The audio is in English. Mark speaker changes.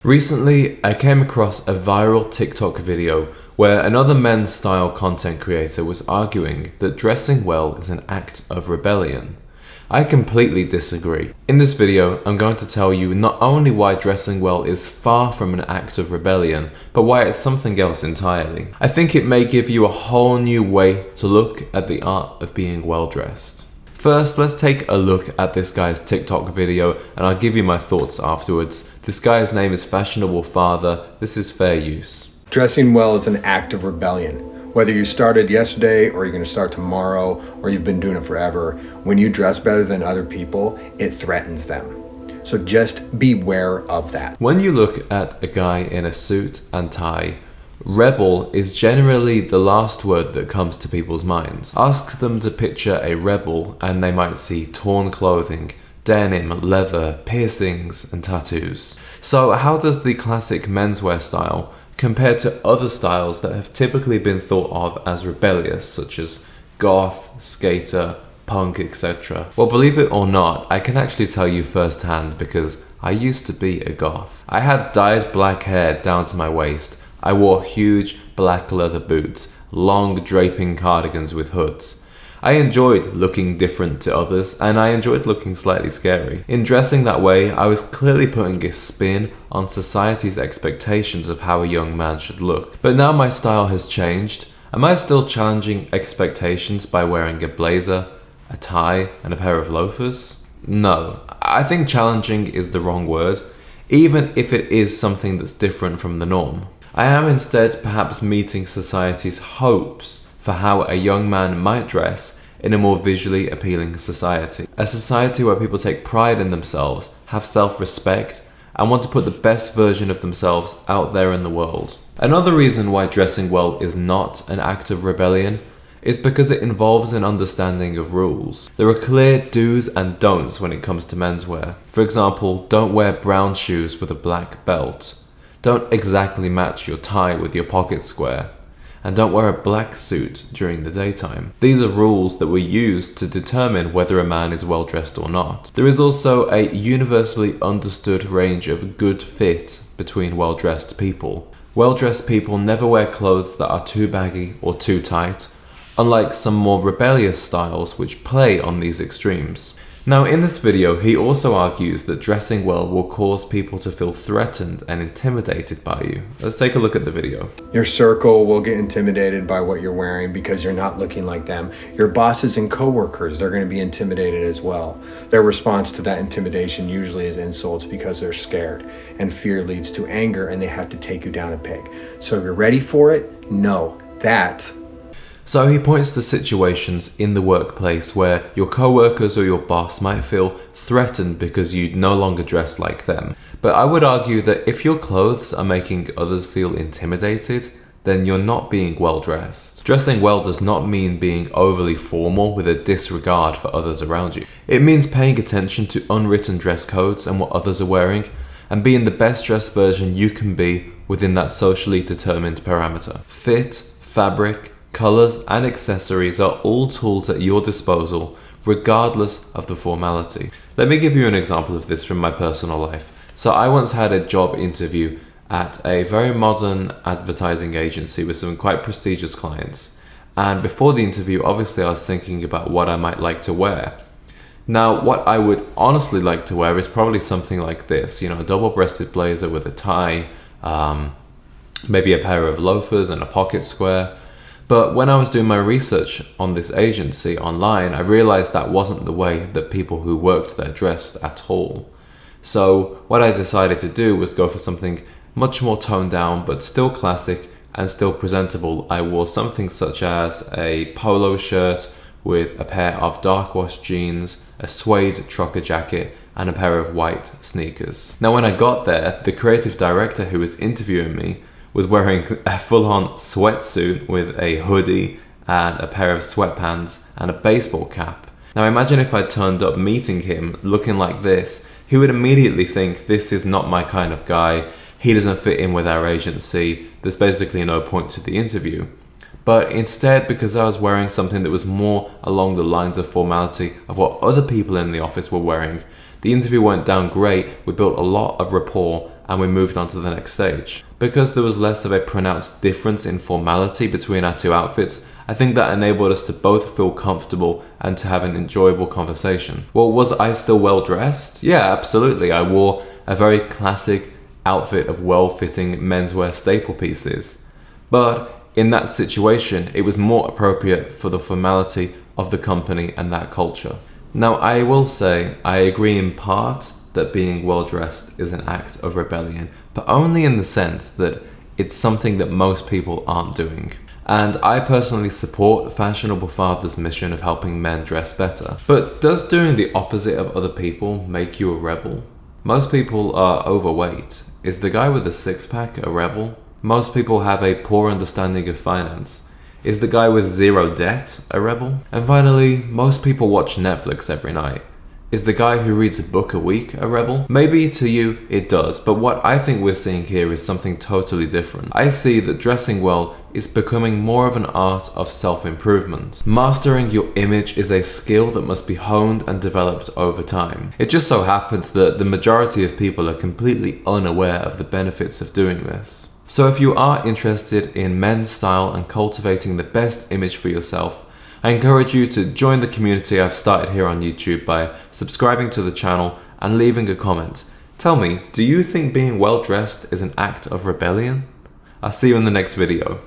Speaker 1: Recently, I came across a viral TikTok video where another men's style content creator was arguing that dressing well is an act of rebellion. I completely disagree. In this video, I'm going to tell you not only why dressing well is far from an act of rebellion, but why it's something else entirely. I think it may give you a whole new way to look at the art of being well dressed. First, let's take a look at this guy's TikTok video and I'll give you my thoughts afterwards. This guy's name is Fashionable Father. This is fair use.
Speaker 2: Dressing well is an act of rebellion. Whether you started yesterday or you're going to start tomorrow or you've been doing it forever, when you dress better than other people, it threatens them. So just beware of that.
Speaker 1: When you look at a guy in a suit and tie, rebel is generally the last word that comes to people's minds. Ask them to picture a rebel and they might see torn clothing, denim, leather, piercings and tattoos. So how does the classic menswear style compare to other styles that have typically been thought of as rebellious, such as goth, skater, punk, etc.? Well, believe it or not, I can actually tell you firsthand because I used to be a goth. I had dyed black hair down to my waist. I wore huge black leather boots, long draping cardigans with hoods. I enjoyed looking different to others and I enjoyed looking slightly scary. In dressing that way, I was clearly putting a spin on society's expectations of how a young man should look. But now my style has changed. Am I still challenging expectations by wearing a blazer, a tie and a pair of loafers? No, I think challenging is the wrong word, even if it is something that's different from the norm. I am instead perhaps meeting society's hopes for how a young man might dress in a more visually appealing society. A society where people take pride in themselves, have self-respect, and want to put the best version of themselves out there in the world. Another reason why dressing well is not an act of rebellion is because it involves an understanding of rules. There are clear do's and don'ts when it comes to menswear. For example, don't wear brown shoes with a black belt. Don't exactly match your tie with your pocket square, and don't wear a black suit during the daytime. These are rules that were used to determine whether a man is well dressed or not. There is also a universally understood range of good fit between well dressed people. Well dressed people never wear clothes that are too baggy or too tight, unlike some more rebellious styles which play on these extremes. Now in this video, he also argues that dressing well will cause people to feel threatened and intimidated by you. Let's take a look at the video.
Speaker 2: Your circle will get intimidated by what you're wearing because you're not looking like them. Your bosses and coworkers, they're going to be intimidated as well. Their response to that intimidation usually is insults because they're scared, and fear leads to anger and they have to take you down a peg. So if you're ready for it, know that.
Speaker 1: So he points to situations in the workplace where your co-workers or your boss might feel threatened because you no longer dress like them. But I would argue that if your clothes are making others feel intimidated, then you're not being well dressed. Dressing well does not mean being overly formal with a disregard for others around you. It means paying attention to unwritten dress codes and what others are wearing, and being the best dressed version you can be within that socially determined parameter. Fit, fabric, colors and accessories are all tools at your disposal, regardless of the formality. Let me give you an example of this from my personal life. So I once had a job interview at a very modern advertising agency with some quite prestigious clients. And before the interview, obviously I was thinking about what I might like to wear. Now, what I would honestly like to wear is probably something like this, a double-breasted blazer with a tie, maybe a pair of loafers and a pocket square. But when I was doing my research on this agency online, I realized that wasn't the way that people who worked there dressed at all. So what I decided to do was go for something much more toned down, but still classic and still presentable. I wore something such as a polo shirt with a pair of dark wash jeans, a suede trucker jacket, and a pair of white sneakers. Now when I got there, the creative director who was interviewing me was wearing a full-on sweatsuit with a hoodie and a pair of sweatpants and a baseball cap. Now imagine if I turned up meeting him looking like this, he would immediately think this is not my kind of guy, he doesn't fit in with our agency, there's basically no point to the interview. But instead, because I was wearing something that was more along the lines of formality of what other people in the office were wearing, the interview went down great, we built a lot of rapport and we moved on to the next stage. Because there was less of a pronounced difference in formality between our two outfits, I think that enabled us to both feel comfortable and to have an enjoyable conversation. Well, was I still well dressed? Yeah, absolutely. I wore a very classic outfit of well-fitting menswear staple pieces. But in that situation, it was more appropriate for the formality of the company and that culture. Now, I will say I agree in part that being well-dressed is an act of rebellion, but only in the sense that it's something that most people aren't doing. And I personally support Fashionable Father's mission of helping men dress better. But does doing the opposite of other people make you a rebel? Most people are overweight. Is the guy with the six-pack a rebel? Most people have a poor understanding of finance. Is the guy with zero debt a rebel? And finally, most people watch Netflix every night. Is the guy who reads a book a week a rebel? Maybe to you it does, but what I think we're seeing here is something totally different. I see that dressing well is becoming more of an art of self-improvement. Mastering your image is a skill that must be honed and developed over time. It just so happens that the majority of people are completely unaware of the benefits of doing this. So if you are interested in men's style and cultivating the best image for yourself, I encourage you to join the community I've started here on YouTube by subscribing to the channel and leaving a comment. Tell me, do you think being well dressed is an act of rebellion? I'll see you in the next video.